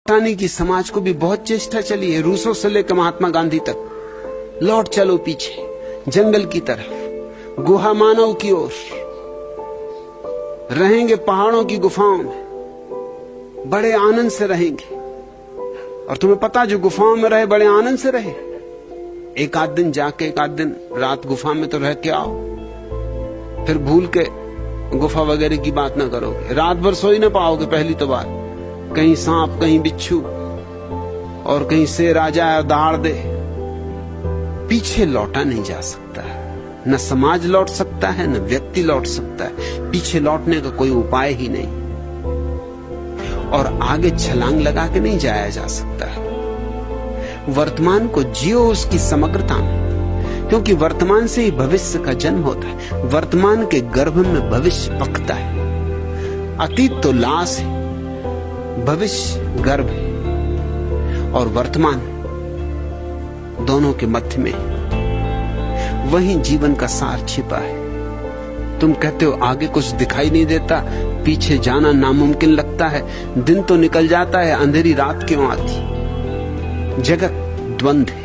लौटाने की समाज को भी बहुत चेष्टा चली है, रूसों से लेकर महात्मा गांधी तक। लौट चलो पीछे, जंगल की तरफ, गुहा मानव की ओर। रहेंगे पहाड़ों की गुफाओं में, बड़े आनंद से रहेंगे। और तुम्हें पता, जो गुफाओं में रहे बड़े आनंद से रहे। एक आध दिन जाके, एक आध दिन रात गुफा में तो रह के आओ, फिर भूल के गुफा वगैरह की बात ना करोगे। रात भर सो ही ना पाओगे पहली तो बात। कहीं सांप, कहीं बिच्छू, और कहीं शेर आ जाए और दहाड़ दे। पीछे लौटा नहीं जा सकता, न समाज लौट सकता है, न व्यक्ति लौट सकता है। पीछे लौटने का कोई उपाय ही नहीं, और आगे छलांग लगा के नहीं जाया जा सकता है। वर्तमान को जियो उसकी समग्रता में, क्योंकि वर्तमान से ही भविष्य का जन्म होता है। वर्तमान के गर्भ में भविष्य पकता है। अतीत तो लाश है, भविष्य गर्भ है, और वर्तमान दोनों के मध्य में वहीं जीवन का सार छिपा है। तुम कहते हो आगे कुछ दिखाई नहीं देता, पीछे जाना नामुमकिन लगता है। दिन तो निकल जाता है, अंधेरी रात क्यों आती? जगत द्वंद है,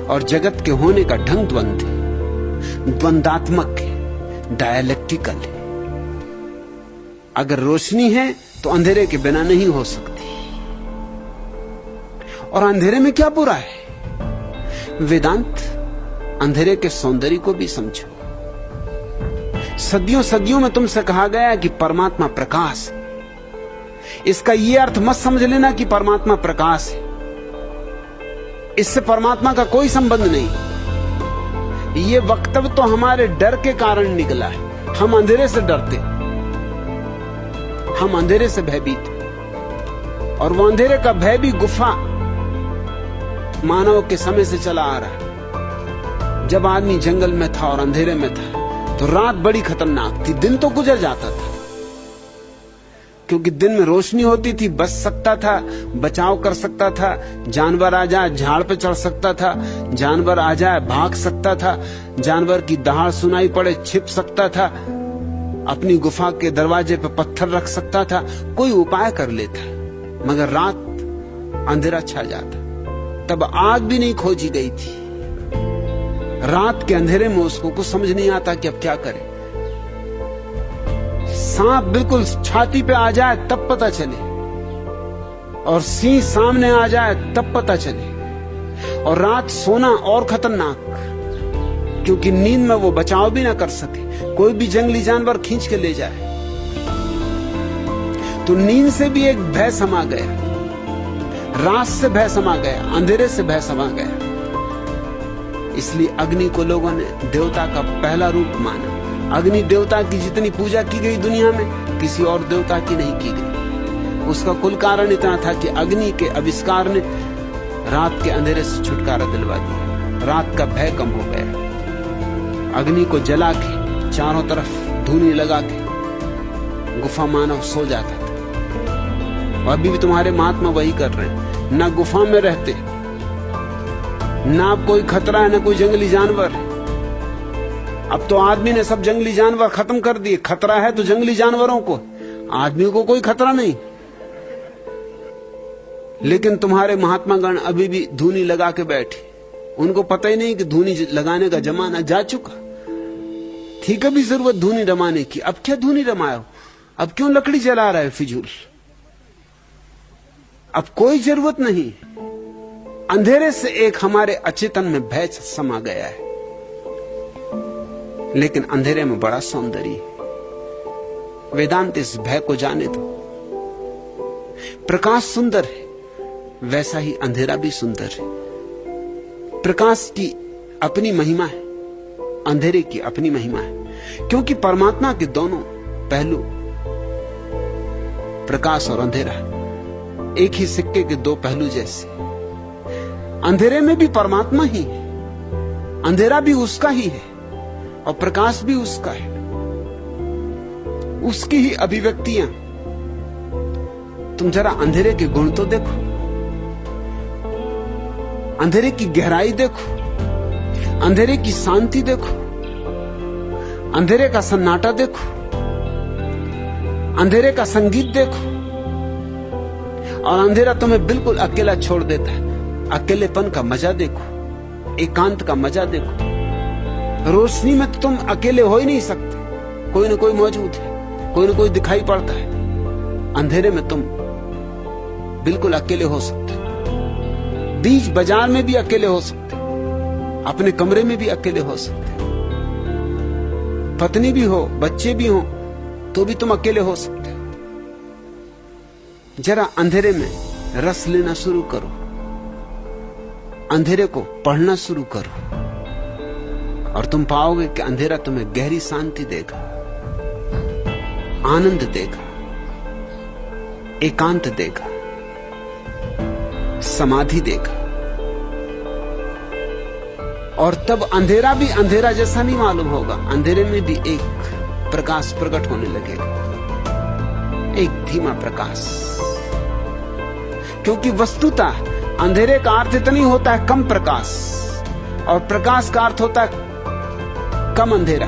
और जगत के होने का ढंग द्वंद है, द्वंदात्मक है, डायलेक्टिकल है। अगर रोशनी है तो अंधेरे के बिना नहीं हो सकती। और अंधेरे में क्या बुरा है? वेदांत अंधेरे के सौंदर्य को भी समझो। सदियों सदियों में तुमसे कहा गया कि परमात्मा प्रकाश है। इसका यह अर्थ मत समझ लेना कि परमात्मा प्रकाश है, इससे परमात्मा का कोई संबंध नहीं। यह वक्तव्य तो हमारे डर के कारण निकला है। हम अंधेरे से डरते, हम अंधेरे से भयभीत, और वो अंधेरे का भय भी गुफा मानव के समय से चला आ रहा है। जब आदमी जंगल में था और अंधेरे में था तो रात बड़ी खतरनाक थी, दिन तो गुजर जाता था, क्योंकि दिन में रोशनी होती थी, बच सकता था, बचाव कर सकता था। जानवर आ जाए झाड़ पे चढ़ सकता था, जानवर आ जाए भाग सकता था, जानवर की दहाड़ सुनाई पड़े छिप सकता था, अपनी गुफा के दरवाजे पे पत्थर रख सकता था, कोई उपाय कर लेता। मगर रात अंधेरा छा जाता, तब आग भी नहीं खोजी गई थी। रात के अंधेरे में उसको कुछ समझ नहीं आता कि अब क्या करे। सांप बिल्कुल छाती पे आ जाए तब पता चले, और सिंह सामने आ जाए तब पता चले। और रात सोना और खतरनाक, क्योंकि नींद में वो बचाव भी ना कर सके, कोई भी जंगली जानवर खींच के ले जाए। तो नींद से भी एक भय समा गया, रात से भय समा गया, अंधेरे से भय समा गया। इसलिए अग्नि को लोगों ने देवता का पहला रूप माना। अग्नि देवता की जितनी पूजा की गई दुनिया में, किसी और देवता की नहीं की गई। उसका कुल कारण इतना था कि अग्नि के आविष्कार ने रात के अंधेरे से छुटकारा दिलवा दिया, रात का भय कम हो गया। अग्नि को जला के चारों तरफ धूनी लगा के गुफा मानव सो जाता था। और अभी भी तुम्हारे महात्मा वही कर रहे हैं। ना गुफा में रहते, ना कोई खतरा है, ना कोई जंगली जानवर है। अब तो आदमी ने सब जंगली जानवर खत्म कर दिए। खतरा है तो जंगली जानवरों को, आदमी को कोई खतरा नहीं। लेकिन तुम्हारे महात्मा गण अभी भी धूनी लगा के बैठे। उनको पता ही नहीं कि धूनी लगाने का जमाना जा चुका। थी कभी जरूरत धूनी रमाने की, अब क्या धूनी रमायो? अब क्यों लकड़ी जला रहा है फिजूल? अब कोई जरूरत नहीं। अंधेरे से एक हमारे अचेतन में भय समा गया है, लेकिन अंधेरे में बड़ा सौंदर्य है। वेदांत इस भय को जाने दो। प्रकाश सुंदर है, वैसा ही अंधेरा भी सुंदर है। प्रकाश की अपनी महिमा है, अंधेरे की अपनी महिमा है, क्योंकि परमात्मा के दोनों पहलू, प्रकाश और अंधेरा, एक ही सिक्के के दो पहलू जैसे। अंधेरे में भी परमात्मा ही है, अंधेरा भी उसका ही है और प्रकाश भी उसका है, उसकी ही अभिव्यक्तियां। तुम जरा अंधेरे के गुण तो देखो, अंधेरे की गहराई देखो, अंधेरे की शांति देखो, अंधेरे का सन्नाटा देखो, अंधेरे का संगीत देखो, और अंधेरा तुम्हें बिल्कुल अकेला छोड़ देता है। अकेलेपन का मजा देखो, एकांत का मजा देखो। रोशनी में तो तुम अकेले हो ही नहीं सकते, कोई ना कोई मौजूद है, कोई ना कोई दिखाई पड़ता है। अंधेरे में तुम बिल्कुल अकेले हो सकते, बीच बाजार में भी अकेले हो सकते, अपने कमरे में भी अकेले हो सकते, पत्नी भी हो, बच्चे भी हो, तो भी तुम अकेले हो सकते हो। जरा अंधेरे में रस लेना शुरू करो, अंधेरे को पढ़ना शुरू करो, और तुम पाओगे कि अंधेरा तुम्हें गहरी शांति देगा, आनंद देगा, एकांत देगा, समाधि देगा। और तब अंधेरा भी अंधेरा जैसा नहीं मालूम होगा, अंधेरे में भी एक प्रकाश प्रकट होने लगेगा, एक धीमा प्रकाश। क्योंकि वस्तुतः अंधेरे का अर्थ इतना ही होता है कम प्रकाश, और प्रकाश का अर्थ होता है कम अंधेरा।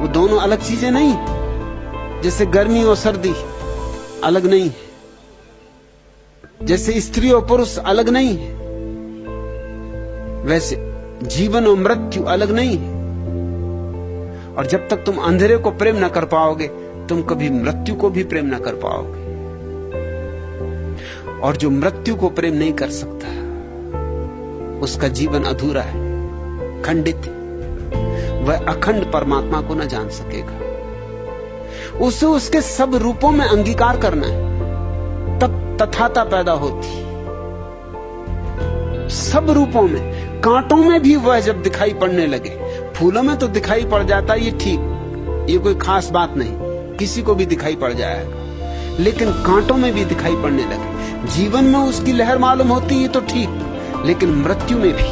वो दोनों अलग चीजें नहीं, जैसे गर्मी और सर्दी अलग नहीं है, जैसे स्त्री और पुरुष अलग नहीं है, वैसे जीवन और मृत्यु अलग नहीं है। और जब तक तुम अंधेरे को प्रेम न कर पाओगे, तुम कभी मृत्यु को भी प्रेम न कर पाओगे। और जो मृत्यु को प्रेम नहीं कर सकता, उसका जीवन अधूरा है, खंडित है, वह अखंड परमात्मा को न जान सकेगा। उसे उसके सब रूपों में अंगीकार करना है, तब तथाता पैदा होती। सब रूपों में, कांटों में भी वह जब दिखाई पड़ने लगे, फूलों में तो दिखाई पड़ जाता है, ये ठीक, ये कोई खास बात नहीं, किसी को भी दिखाई पड़ जाएगा, लेकिन कांटों में भी दिखाई पड़ने लगे। जीवन में उसकी लहर मालूम होती है तो ठीक, लेकिन मृत्यु में भी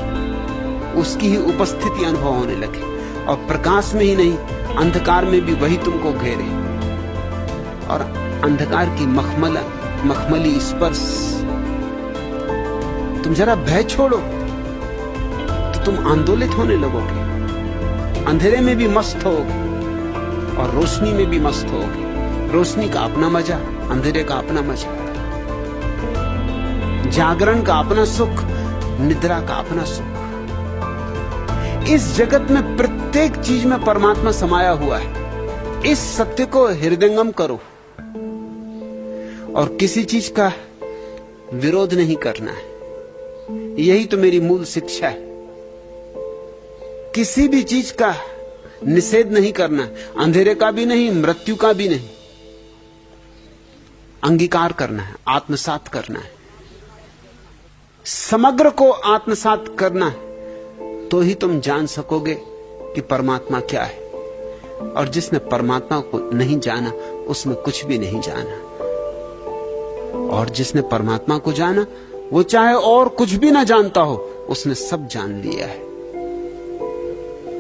उसकी ही उपस्थिति अनुभव होने लगे। और प्रकाश में ही नहीं, अंधकार में भी वही तुमको घेरे, और अंधकार की मखमली स्पर्श। तुम जरा भय छोड़ो तो तुम आंदोलित होने लगोगे, अंधेरे में भी मस्त होगे और रोशनी में भी मस्त होगे। रोशनी का अपना मजा, अंधेरे का अपना मजा, जागरण का अपना सुख, निद्रा का अपना सुख। इस जगत में प्रत्येक चीज में परमात्मा समाया हुआ है। इस सत्य को हृदयंगम करो, और किसी चीज का विरोध नहीं करना है। यही तो मेरी मूल शिक्षा है। किसी भी चीज का निषेध नहीं करना, अंधेरे का भी नहीं, मृत्यु का भी नहीं। अंगीकार करना है, आत्मसात करना है, समग्र को आत्मसात करना है, तो ही तुम जान सकोगे कि परमात्मा क्या है। और जिसने परमात्मा को नहीं जाना, उसने कुछ भी नहीं जाना। और जिसने परमात्मा को जाना, वो चाहे और कुछ भी ना जानता हो, उसने सब जान लिया है।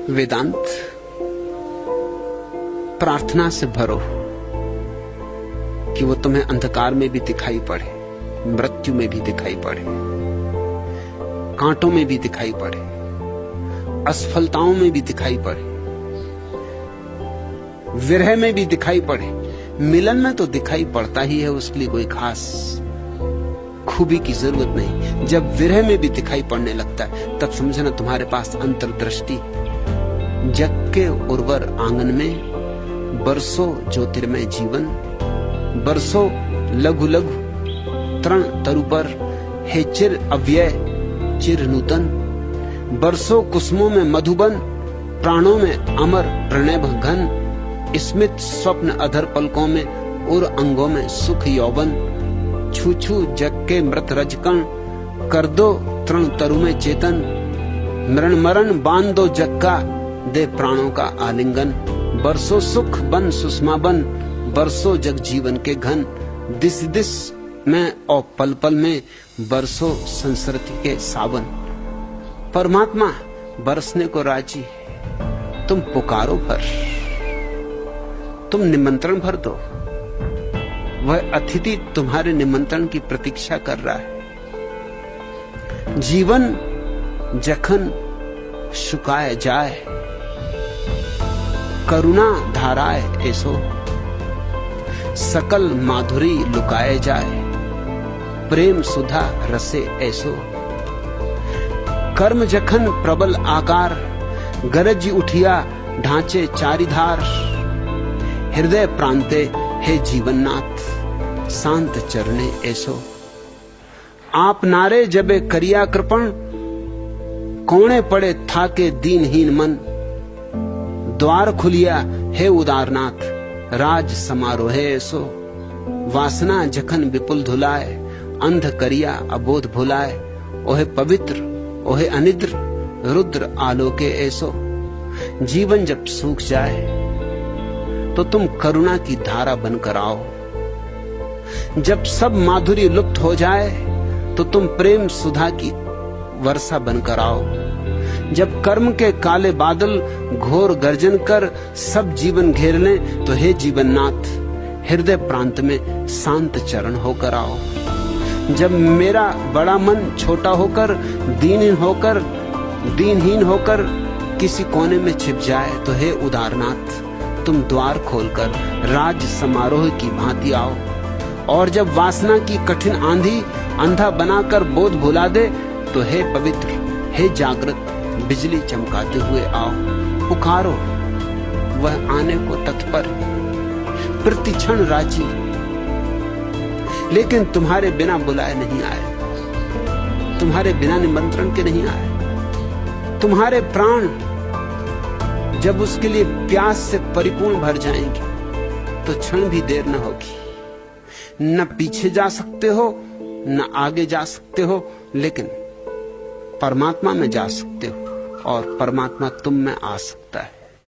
वेदांत प्रार्थना से भरो कि वो तुम्हें अंधकार में भी दिखाई पड़े, मृत्यु में भी दिखाई पड़े, कांटों में भी दिखाई पड़े, असफलताओं में भी दिखाई पड़े, विरह में भी दिखाई पड़े। मिलन में तो दिखाई पड़ता ही है, उसके लिए कोई खास खूबी की जरूरत नहीं। जब विरह में भी दिखाई पड़ने लगता है, तब समझना तुम्हारे पास अंतर्दृष्टि। जग के उर्वर आंगन में बरसों ज्योतिर्मय जीवन, बरसों लघु लघु तृण तरु पर हे चिर अव्यय चिर नूतन, बरसों कुसुमों में मधुबन, प्राणों में अमर प्रणय घन, स्मित स्वप्न अधर पलकों में उर अंगों में सुख यौवन, छू छू जग के मृत रजकण, कर दो तृण तरु में चेतन, मरण मरण बांध दो जग का, दे प्राणों का आलिंगन, बरसों सुख बन सुषमा बन, बरसों जग जीवन के घन, दिस दिस में और पल पल में बरसों संस्कृति के सावन। परमात्मा बरसने को राजी है, तुम पुकारो भर, तुम निमंत्रण भर दो। वह अतिथि तुम्हारे निमंत्रण की प्रतीक्षा कर रहा है। जीवन जखन शुकाए जाए, करुणा धाराए ऐसो, सकल माधुरी लुकाए जाए, प्रेम सुधा रसे ऐसो। कर्म जखन प्रबल आकार, गरज उठिया ढांचे चारिधार। हृदय प्रांते हे जीवननाथ, शांत चरणे ऐसो। आप नारे जबे करिया कृपण, कोणे पड़े थाके दीनहीन मन। द्वार खुलिया हे उदारनाथ, राज समारोहे ऐसो। वासना जखन विपुल धुलाए, अंध करिया अबोध भुलाए। ओहे पवित्र ओहे अनिद्र, रुद्र आलोके ऐसो। जीवन जब सूख जाए तो तुम करुणा की धारा बनकर आओ। जब सब माधुर्य लुप्त हो जाए तो तुम प्रेम सुधा की वर्षा बनकर आओ। जब कर्म के काले बादल घोर गर्जन कर सब जीवन घेर लें, तो हे जीवननाथ, हृदय प्रांत में शांत चरण होकर आओ। जब मेरा बड़ा मन छोटा होकर, दीनहीन होकर किसी कोने में छिप जाए, तो हे उदारनाथ, तुम द्वार खोलकर राज समारोह की भांति आओ। और जब वासना की कठिन आंधी अंधा बनाकर बोध भुला दे, तो हे पवित्र हे जागृत, बिजली चमकाते हुए आओ। पुकारो, वह आने को तत्पर, प्रतिक्षण राजी, लेकिन तुम्हारे बिना बुलाए नहीं आए, तुम्हारे बिना निमंत्रण के नहीं आए। तुम्हारे प्राण जब उसके लिए प्यास से परिपूर्ण भर जाएंगे, तो क्षण भी देर न होगी। न पीछे जा सकते हो, न आगे जा सकते हो, लेकिन परमात्मा में जा सकते हो, और परमात्मा तुम में आ सकता है।